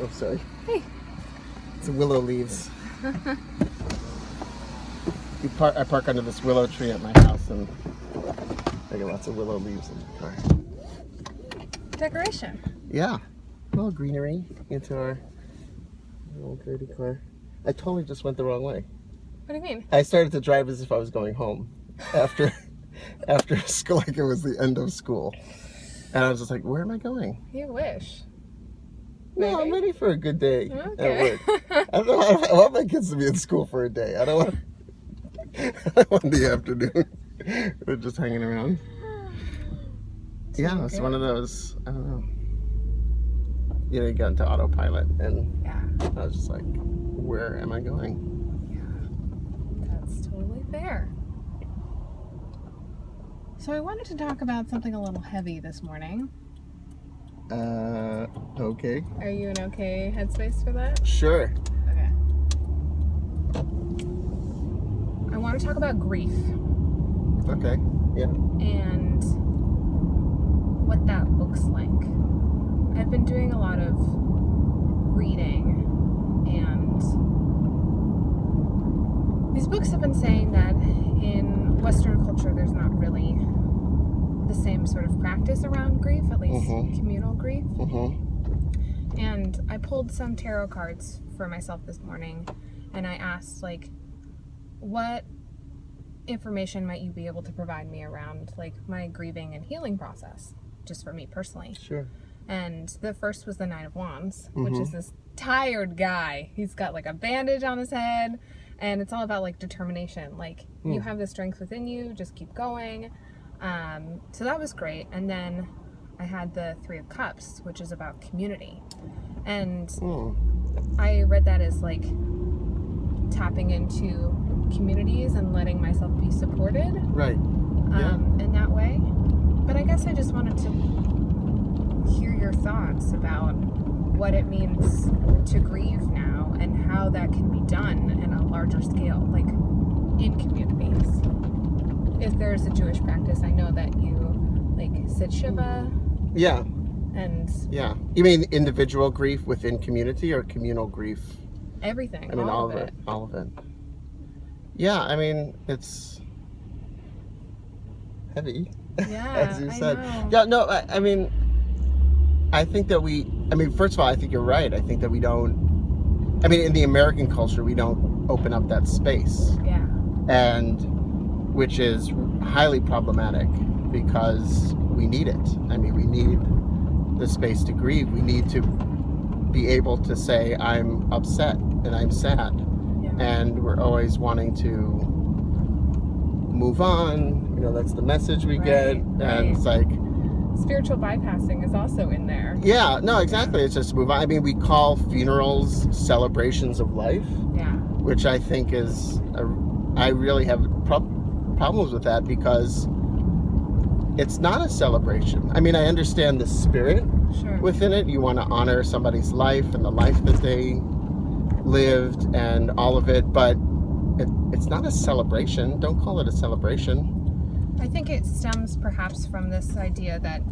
Oh, sorry. Hey. It's willow leaves. I park under this willow tree at my house, and I get lots of willow leaves in the car. Decoration. Yeah. A little greenery into our little dirty car. I totally just went the wrong way. What do you mean? I started to drive as if I was going home after school, like it was the end of school. And I was just like, where am I going? You wish. No, Maybe. I'm ready for a good day Okay. at work. I want my kids to be in school for a day. I don't want the afternoon. We're just hanging around. Yeah, it's one of those, I don't know. You know, you get into autopilot, and Yeah. I was just like, where am I going? Yeah. That's totally fair. So I wanted to talk about something a little heavy this morning. Okay. Are you in okay headspace for that? Sure. Okay. I want to talk about grief Okay. Yeah. and what that looks like. I've been doing a lot of reading, and these books have been saying that in Western culture there's not really the same sort of practice around grief, at least communal grief. And I pulled some tarot cards for myself this morning, and I asked, like, what information might you be able to provide me around, like, my grieving and healing process, just for me personally. Sure. And the first was the Nine of Wands, which is this tired guy. He's got, like, a bandage on his head, and it's all about, like, determination. Like, you have the strength within you, just keep going. So that was great. And then I had the Three of Cups, which is about community. And I read that as, like, tapping into communities and letting myself be supported. Right. In that way. But I guess I just wanted to hear your thoughts about what it means to grieve now and how that can be done in a larger scale, like in communities. If there's a Jewish practice, I know that you like sit Shiva. Yeah. And Yeah. You mean individual grief within community or communal grief? everything. I mean, all of it. All of it. Yeah, I mean, it's heavy, Yeah, as you said. I know. Yeah, no, I mean, I think that first of all, I think you're right. I think that we don't, in the American culture, we don't open up that space. Yeah. And which is highly problematic because we need it. I mean, we need the space to grieve. We need to be able to say, I'm upset and I'm sad. Yeah. And we're always wanting to move on. You know, that's the message we get. Right. And it's like, Spiritual bypassing is also in there. yeah, no, exactly. It's just move on. I mean, we call funerals celebrations of life. Yeah. Which I think is, I really have problems with that because it's not a celebration. I mean, I understand the spirit within it. You want to honor somebody's life and the life that they lived and all of it, but it's not a celebration. Don't call it a celebration. I think it stems perhaps from this idea that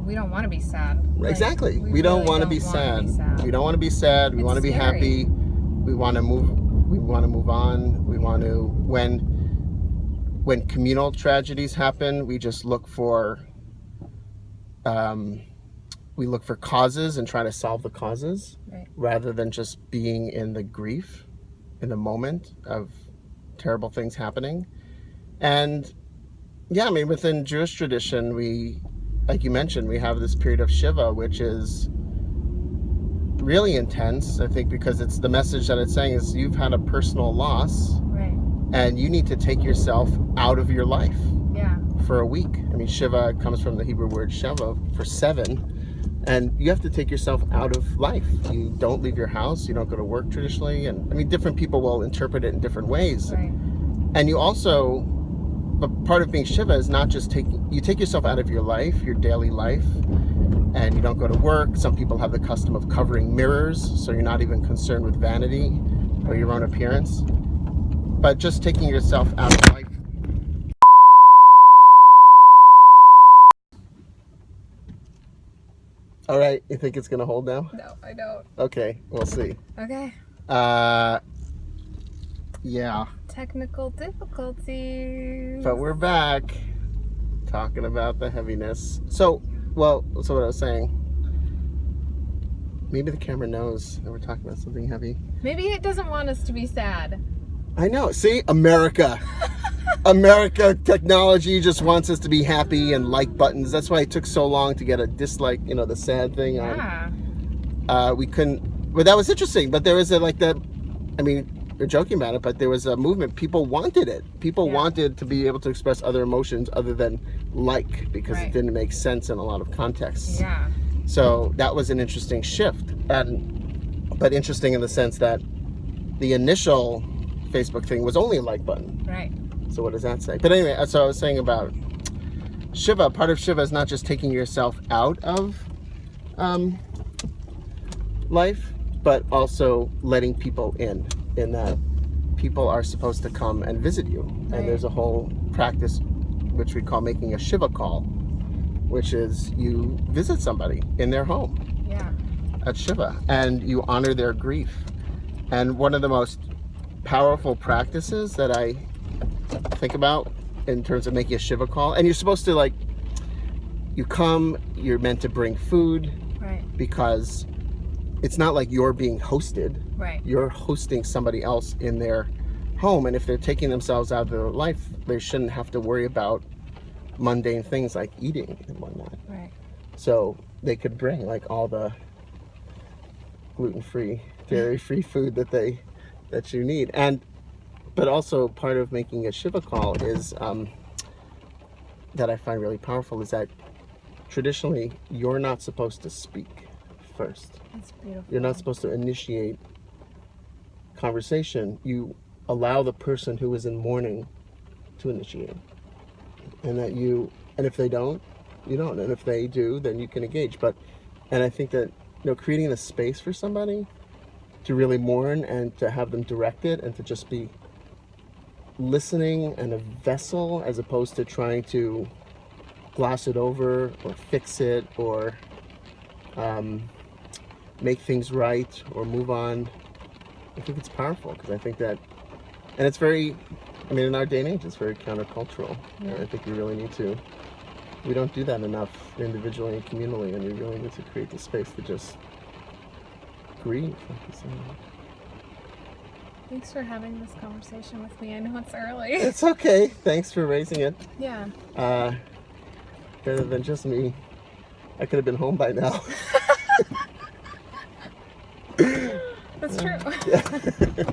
we don't want to be sad. Like, Exactly. We really don't want to be sad. We don't want to be sad. We want to be happy. We want to move. We want to move on. We want to, when communal tragedies happen, we just look for causes and try to solve the causes, rather than just being in the grief, in the moment of terrible things happening. And yeah, I mean, within Jewish tradition, we, like you mentioned, we have this period of Shiva, which is really intense, I think, because it's the message that it's saying is you've had a personal loss, and you need to take yourself out of your life for a week. I mean, Shiva comes from the Hebrew word Sheva, for 7, and you have to take yourself out of life. You don't leave your house, you don't go to work traditionally, and I mean, different people will interpret it in different ways. And you also, but part of being Shiva is not just you take yourself out of your life, your daily life, and you don't go to work. Some people have the custom of covering mirrors, so you're not even concerned with vanity or your own appearance. But just taking yourself out of life. All right. You think it's going to hold now? No, I don't. Okay. We'll see. Okay. Yeah. Technical difficulties. But we're back talking about the heaviness. So what I was saying, maybe the camera knows that we're talking about something heavy. Maybe it doesn't want us to be sad. I know. See? America. America, technology just wants us to be happy and like buttons. That's why it took so long to get a dislike, the sad thing on. We couldn't, but that was interesting. But there was we're joking about it, but there was a movement. People wanted it. People wanted to be able to express other emotions other than like, because it didn't make sense in a lot of contexts. Yeah. So that was an interesting shift, but interesting in the sense that the initial Facebook thing was only a like button. Right. So what does that say? But anyway, so I was saying about Shiva. Part of Shiva is not just taking yourself out of life, but also letting people in that people are supposed to come and visit you. Right. And there's a whole practice which we call making a Shiva call, which is you visit somebody in their home at Shiva and you honor their grief. And one of the most powerful practices that I think about in terms of making a Shiva call, and you're supposed to you come, you're meant to bring food, right? Because it's not like you're being hosted, right? You're hosting somebody else in their home, and if they're taking themselves out of their life, they shouldn't have to worry about mundane things like eating and whatnot, right? So they could bring all the gluten-free, dairy-free food that you need. But also part of making a Shiva call is that I find really powerful is that traditionally you're not supposed to speak first. That's beautiful. You're not supposed to initiate conversation. You allow the person who is in mourning to initiate, and if they don't, you don't, and if they do, then you can engage. And I think that creating a space for somebody to really mourn and to have them directed and to just be listening and a vessel as opposed to trying to gloss it over or fix it or make things right or move on. I think it's powerful because I think that, and it's very, in our day and age, it's very countercultural. Yeah. And I think we really need to, we don't do that enough individually and communally, and we really need to create the space to just grieve. Thanks for having this conversation with me. I know it's early. It's okay. Thanks for raising it. Yeah. Better than just me. I could have been home by now. That's true. Yeah.